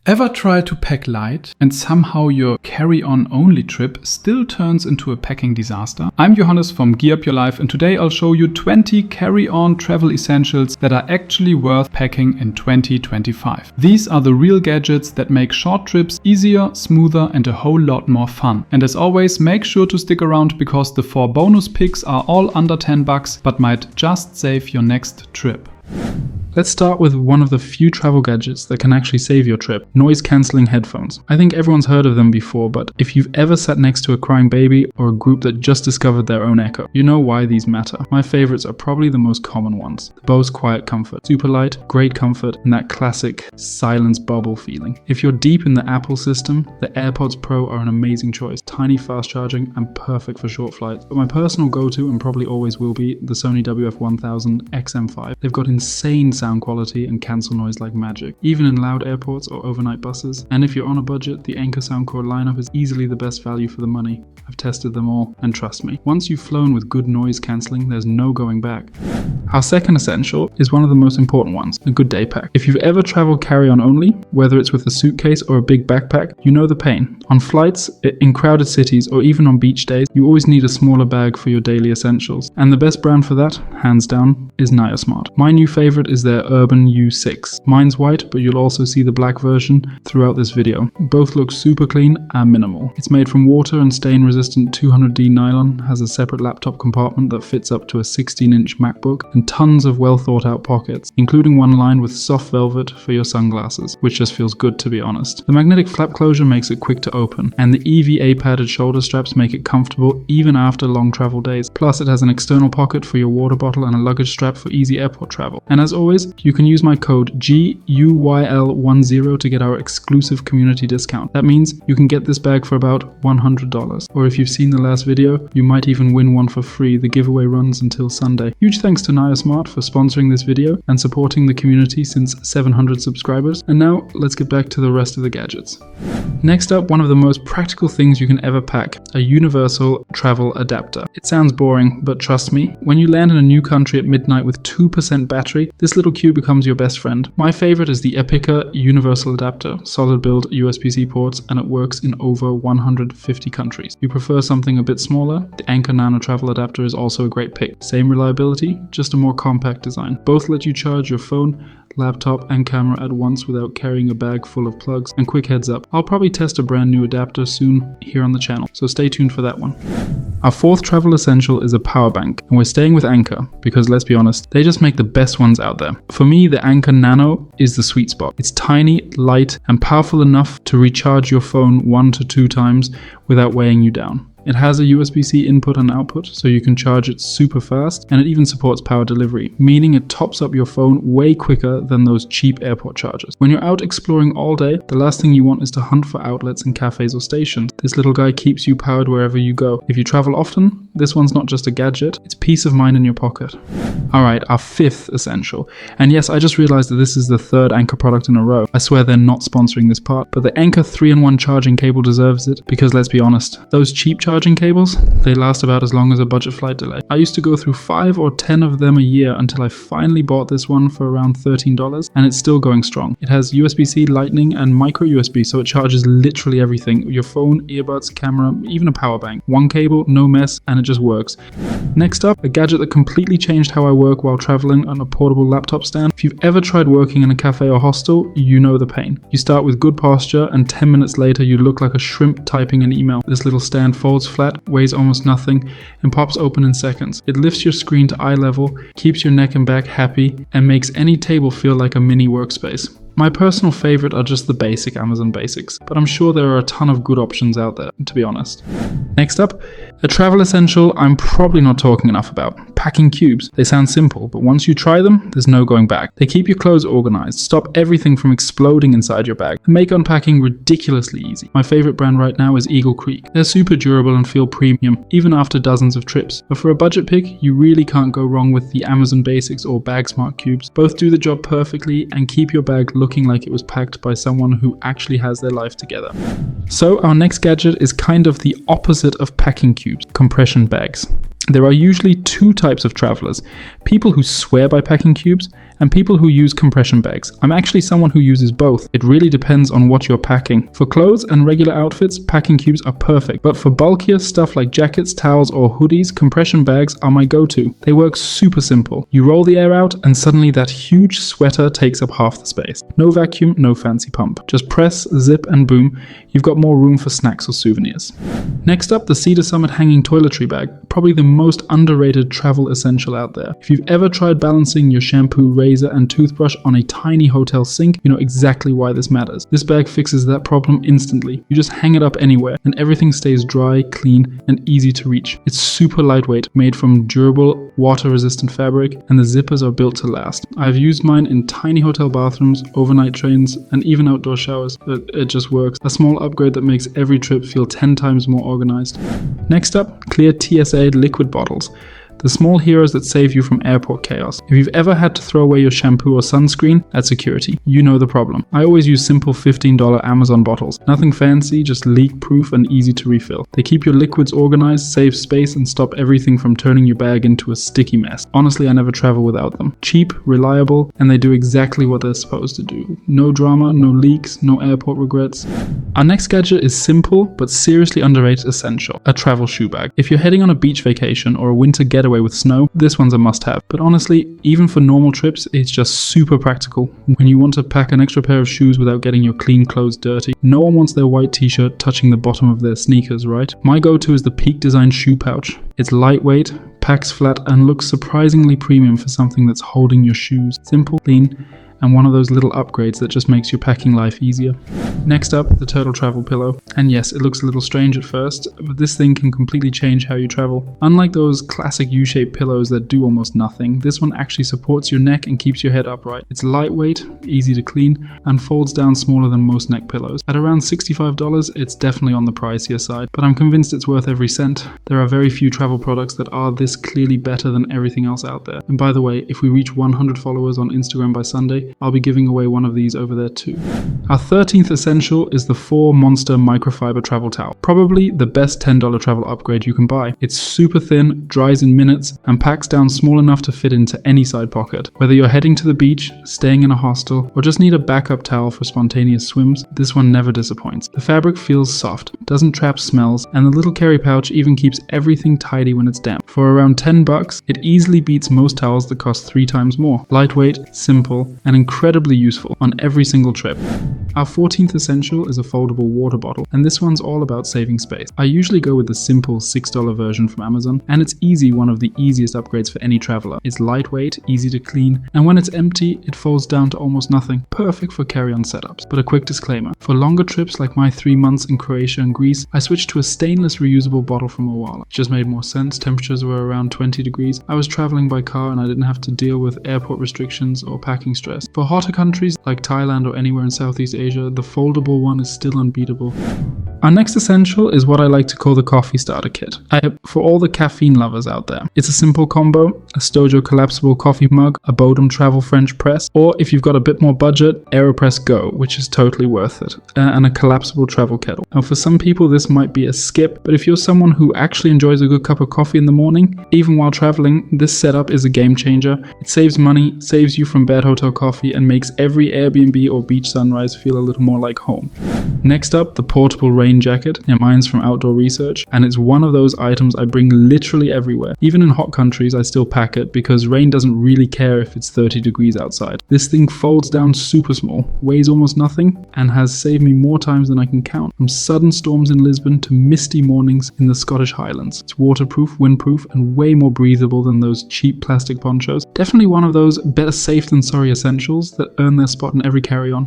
Ever try to pack light and somehow your carry-on only trip still turns into a packing disaster? I'm Johannes from Gear Up Your Life, and today I'll show you 20 carry-on travel essentials that are actually worth packing in 2025. These are the real gadgets that make short trips easier, smoother and a whole lot more fun. And as always, make sure to stick around because the 4 bonus picks are all under $10 but might just save your next trip. Let's start with one of the few travel gadgets that can actually save your trip: noise-cancelling headphones. I think everyone's heard of them before, but if you've ever sat next to a crying baby or a group that just discovered their own echo, you know why these matter. My favorites are probably the most common ones. The Bose Quiet Comfort. Super light, great comfort, and that classic silence bubble feeling. If you're deep in the Apple system, the AirPods Pro are an amazing choice. Tiny, fast charging, and perfect for short flights. But my personal go-to, and probably always will be, the Sony WF-1000 XM5. They've got insane sound quality and cancel noise like magic, even in loud airports or overnight buses. And if you're on a budget, the Anker Soundcore lineup is easily the best value for the money. I've tested them all, and trust me, once you've flown with good noise cancelling, there's no going back. Our second essential is one of the most important ones: a good day pack. If you've ever traveled carry-on only, whether it's with a suitcase or a big backpack, you know the pain. On flights, in crowded cities, or even on beach days, you always need a smaller bag for your daily essentials. And the best brand for that, hands down, is NayoSmart. My new favorite is their Urban U6. Mine's white, but you'll also see the black version throughout this video. Both look super clean and minimal. It's made from water and stain resistant 200D nylon, has a separate laptop compartment that fits up to a 16-inch MacBook, and tons of well thought out pockets, including one lined with soft velvet for your sunglasses, which just feels good to be honest. The magnetic flap closure makes it quick to open, and the EVA padded shoulder straps make it comfortable even after long travel days. Plus it has an external pocket for your water bottle and a luggage strap for easy airport travel. And as always, you can use my code GUYL10 to get our exclusive community discount. That means you can get this bag for about $100. Or if you've seen the last video, you might even win one for free. The giveaway runs until Sunday. Huge thanks to NayoSmart for sponsoring this video and supporting the community since 700 subscribers. And now let's get back to the rest of the gadgets. Next up, one of the most practical things you can ever pack: a universal travel adapter. It sounds boring, but trust me, when you land in a new country at midnight with 2% battery, this little cube becomes your best friend. My favorite is the Epica Universal Adapter, solid build USB-C ports, and it works in over 150 countries. If you prefer something a bit smaller, the Anker Nano Travel Adapter is also a great pick. Same reliability, just a more compact design. Both let you charge your phone, laptop and camera at once without carrying a bag full of plugs. And quick heads up, I'll probably test a brand new adapter soon here on the channel, so stay tuned for that one. Our fourth travel essential is a power bank, and we're staying with Anker because, let's be honest, they just make the best ones out there. For me, the Anker Nano is the sweet spot. It's tiny, light and powerful enough to recharge your phone 1 to 2 times without weighing you down. It has a USB-C input and output, so you can charge it super fast, and it even supports power delivery, meaning it tops up your phone way quicker than those cheap airport chargers. When you're out exploring all day, the last thing you want is to hunt for outlets in cafes or stations. This little guy keeps you powered wherever you go. If you travel often, this one's not just a gadget, it's peace of mind in your pocket. Alright, our fifth essential. And yes, I just realized that this is the third Anker product in a row. I swear they're not sponsoring this part, but the Anker 3-in-1 charging cable deserves it, because let's be honest, those cheap charging cables, they last about as long as a budget flight delay. I used to go through 5 or 10 of them a year until I finally bought this one for around $13, and it's still going strong. It has USB-C, Lightning and micro USB, so it charges literally everything: your phone, earbuds, camera, even a power bank. One cable, no mess, and it just works. Next up, a gadget that completely changed how I work while traveling on a portable laptop stand. If you've ever tried working in a cafe or hostel, you know the pain. You start with good posture and 10 minutes later you look like a shrimp typing an email. This little stand folds flat, weighs almost nothing, and pops open in seconds. It lifts your screen to eye level, keeps your neck and back happy, and makes any table feel like a mini workspace. My personal favorite are just the basic Amazon basics, but I'm sure there are a ton of good options out there, to be honest. Next up, a travel essential I'm probably not talking enough about: packing cubes. They sound simple, but once you try them, there's no going back. They keep your clothes organized, stop everything from exploding inside your bag, and make unpacking ridiculously easy. My favorite brand right now is Eagle Creek. They're super durable and feel premium, even after dozens of trips. But for a budget pick, you really can't go wrong with the Amazon Basics or BagSmart cubes. Both do the job perfectly and keep your bag looking like it was packed by someone who actually has their life together. So our next gadget is kind of the opposite of packing cubes: compression bags. There are usually two types of travelers: people who swear by packing cubes and people who use compression bags. I'm actually someone who uses both. It really depends on what you're packing. For clothes and regular outfits, packing cubes are perfect, but for bulkier stuff like jackets, towels, or hoodies, compression bags are my go-to. They work super simple. You roll the air out and suddenly that huge sweater takes up half the space. No vacuum, no fancy pump. Just press, zip, and boom, you've got more room for snacks or souvenirs. Next up, the Cedar Summit hanging toiletry bag, probably the most underrated travel essential out there. If you've ever tried balancing your shampoo, razor, and toothbrush on a tiny hotel sink, you know exactly why this matters. This bag fixes that problem instantly. You just hang it up anywhere and everything stays dry, clean, and easy to reach. It's super lightweight, made from durable, water-resistant fabric, and the zippers are built to last. I've used mine in tiny hotel bathrooms, overnight trains, and even outdoor showers. It just works. A small upgrade that makes every trip feel 10 times more organized. Next up, clear TSA liquid bottles. The small heroes that save you from airport chaos. If you've ever had to throw away your shampoo or sunscreen, that's security. You know the problem. I always use simple $15 Amazon bottles. Nothing fancy, just leak-proof and easy to refill. They keep your liquids organized, save space, and stop everything from turning your bag into a sticky mess. Honestly, I never travel without them. Cheap, reliable, and they do exactly what they're supposed to do. No drama, no leaks, no airport regrets. Our next gadget is simple, but seriously underrated essential. A travel shoe bag. If you're heading on a beach vacation or a winter getaway with snow, this one's a must-have. But honestly, even for normal trips, it's just super practical. When you want to pack an extra pair of shoes without getting your clean clothes dirty, no one wants their white t-shirt touching the bottom of their sneakers, right? My go-to is the Peak Design shoe pouch. It's lightweight, packs flat, and looks surprisingly premium for something that's holding your shoes. Simple, clean, and one of those little upgrades that just makes your packing life easier. Next up, the Turtle Travel Pillow. And yes, it looks a little strange at first, but this thing can completely change how you travel. Unlike those classic U-shaped pillows that do almost nothing, this one actually supports your neck and keeps your head upright. It's lightweight, easy to clean, and folds down smaller than most neck pillows. At around $65, it's definitely on the pricier side, but I'm convinced it's worth every cent. There are very few travel products that are this clearly better than everything else out there. And by the way, if we reach 100 followers on Instagram by Sunday, I'll be giving away one of these over there too. Our 13th essential is the 4 Monster Microfiber Travel Towel. Probably the best $10 travel upgrade you can buy. It's super thin, dries in minutes, and packs down small enough to fit into any side pocket. Whether you're heading to the beach, staying in a hostel, or just need a backup towel for spontaneous swims, this one never disappoints. The fabric feels soft, doesn't trap smells, and the little carry pouch even keeps everything tidy when it's damp. For around $10, it easily beats most towels that cost 3 times more. Lightweight, simple, and incredibly useful on every single trip. Our 14th essential is a foldable water bottle, and this one's all about saving space. I usually go with the simple $6 version from Amazon, and it's one of the easiest upgrades for any traveler. It's lightweight, easy to clean, and when it's empty, it folds down to almost nothing. Perfect for carry-on setups. But a quick disclaimer, for longer trips like my 3 months in Croatia and Greece, I switched to a stainless reusable bottle from Owala. It just made more sense. Temperatures were around 20 degrees. I was traveling by car and I didn't have to deal with airport restrictions or packing stress. For hotter countries like Thailand or anywhere in Southeast Asia, the foldable one is still unbeatable. Our next essential is what I like to call the coffee starter kit. For all the caffeine lovers out there. It's a simple combo: a Stojo collapsible coffee mug, a Bodum travel French press, or if you've got a bit more budget, AeroPress Go, which is totally worth it, and a collapsible travel kettle. Now for some people this might be a skip, but if you're someone who actually enjoys a good cup of coffee in the morning, even while traveling, this setup is a game changer. It saves money, saves you from bad hotel coffee, and makes every Airbnb or beach sunrise feel a little more like home. Next up, the portable rain jacket. Yeah, mine's from Outdoor Research, and it's one of those items I bring literally everywhere. Even in hot countries, I still pack it because rain doesn't really care if it's 30 degrees outside. This thing folds down super small, weighs almost nothing, and has saved me more times than I can count. From sudden storms in Lisbon to misty mornings in the Scottish Highlands. It's waterproof, windproof, and way more breathable than those cheap plastic ponchos. Definitely one of those better safe than sorry essentials that earn their spot in every carry-on.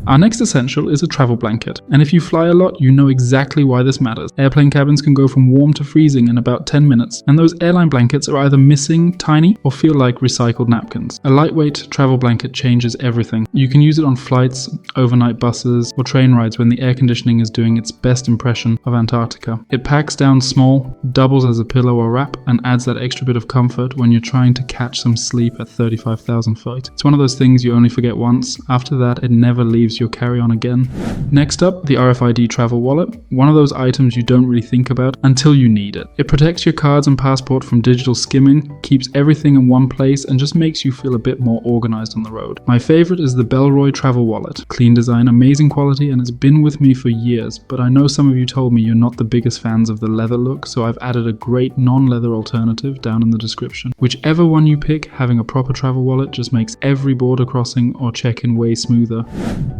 Our next essential is a travel blanket, and if you fly a lot, you know exactly why this matters. Airplane cabins can go from warm to freezing in about 10 minutes, and those airline blankets are either missing, tiny, or feel like recycled napkins. A lightweight travel blanket changes everything. You can use it on flights, overnight buses, or train rides when the air conditioning is doing its best impression of Antarctica. It packs down small, doubles as a pillow or wrap, and adds that extra bit of comfort when you're trying to catch some sleep at 35,000 feet. It's one of those things you only forget once. After that, it never leaves your carry-on again. Next up, the RFID travel wallet. wallet, one of those items you don't really think about until you need it. It protects your cards and passport from digital skimming, keeps everything in one place, and just makes you feel a bit more organized on the road. My favorite is the Bellroy travel wallet. Clean design, amazing quality, and it's been with me for years, but I know some of you told me you're not the biggest fans of the leather look, so I've added a great non-leather alternative down in the description. Whichever one you pick, having a proper travel wallet just makes every border crossing or check-in way smoother.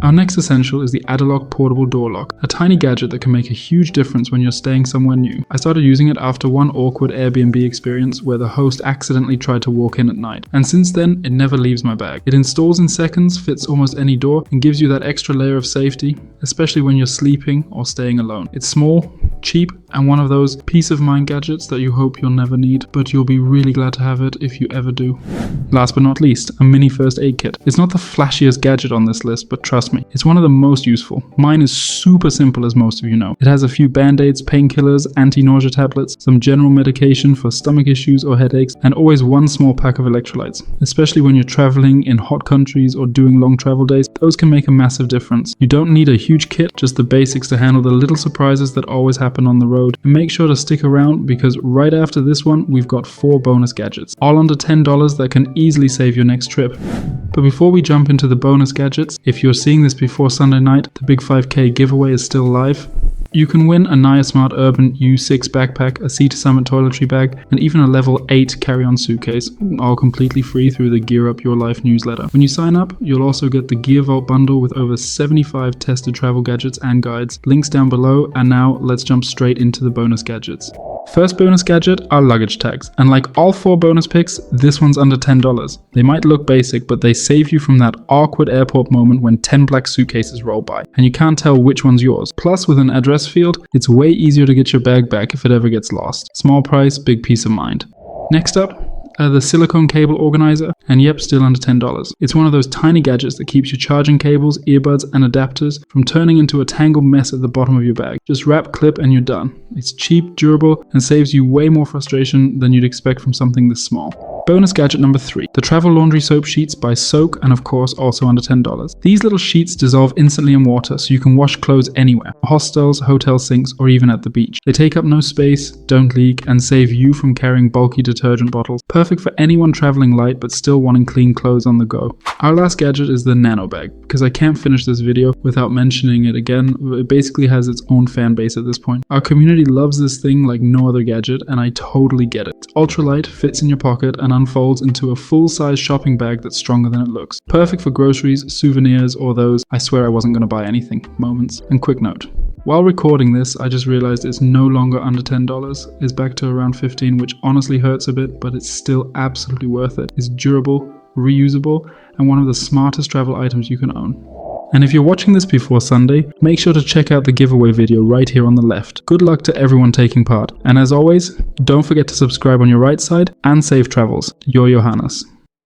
Our next essential is the Adalock portable door lock, a tiny gadget that can make a huge difference when you're staying somewhere new. I started using it after one awkward Airbnb experience where the host accidentally tried to walk in at night, and since then it never leaves my bag. It installs in seconds, fits almost any door, and gives you that extra layer of safety, especially when you're sleeping or staying alone. It's small, cheap, and one of those peace of mind gadgets that you hope you'll never need, but you'll be really glad to have it if you ever do. Last but not least, a mini first aid kit. It's not the flashiest gadget on this list, but trust me, it's one of the most useful. Mine is super simple, as most of you know. It has a few band-aids, painkillers, anti-nausea tablets, some general medication for stomach issues or headaches, and always one small pack of electrolytes. Especially when you're traveling in hot countries or doing long travel days, those can make a massive difference. You don't need a huge kit, just the basics to handle the little surprises that always happen on the road. And make sure to stick around because right after this one, we've got 4 bonus gadgets, all under $10 that can easily save your next trip. But before we jump into the bonus gadgets, if you're seeing this before Sunday night, the Big 5K giveaway is still live. You can win a NayoSmart Urban U6 backpack, a Sea to Summit toiletry bag, and even a level 8 carry-on suitcase, all completely free through the Gear Up Your Life newsletter. When you sign up, you'll also get the Gear Vault bundle with over 75 tested travel gadgets and guides. Links down below, and now let's jump straight into the bonus gadgets. First bonus gadget are luggage tags, and like all 4 bonus picks, this one's under $10. They might look basic, but they save you from that awkward airport moment when 10 black suitcases roll by, and you can't tell which one's yours. Plus, with an address field, it's way easier to get your bag back if it ever gets lost. Small price, big peace of mind. Next up, the silicone cable organizer, and yep, still under $10. It's one of those tiny gadgets that keeps your charging cables, earbuds, and adapters from turning into a tangled mess at the bottom of your bag. Just wrap, clip, and you're done. It's cheap, durable, and saves you way more frustration than you'd expect from something this small. Bonus gadget number 3, the travel laundry soap sheets by Soak, and of course also under $10. These little sheets dissolve instantly in water so you can wash clothes anywhere, hostels, hotel sinks, or even at the beach. They take up no space, don't leak, and save you from carrying bulky detergent bottles. Perfect for anyone traveling light but still wanting clean clothes on the go. Our last gadget is the Nano Bag, because I can't finish this video without mentioning it again. It basically has its own fan base at this point. Our community loves this thing like no other gadget, and I totally get it. It's ultralight, fits in your pocket, and unfolds into a full-size shopping bag that's stronger than it looks. Perfect for groceries, souvenirs, or those "I swear I wasn't going to buy anything" moments. And quick note, while recording this, I just realized it's no longer under $10. It's back to around $15, which honestly hurts a bit, but it's still absolutely worth it. It's durable, reusable, and one of the smartest travel items you can own. And if you're watching this before Sunday, make sure to check out the giveaway video right here on the left. Good luck to everyone taking part. And as always, don't forget to subscribe on your right side, and safe travels. Your Johannes.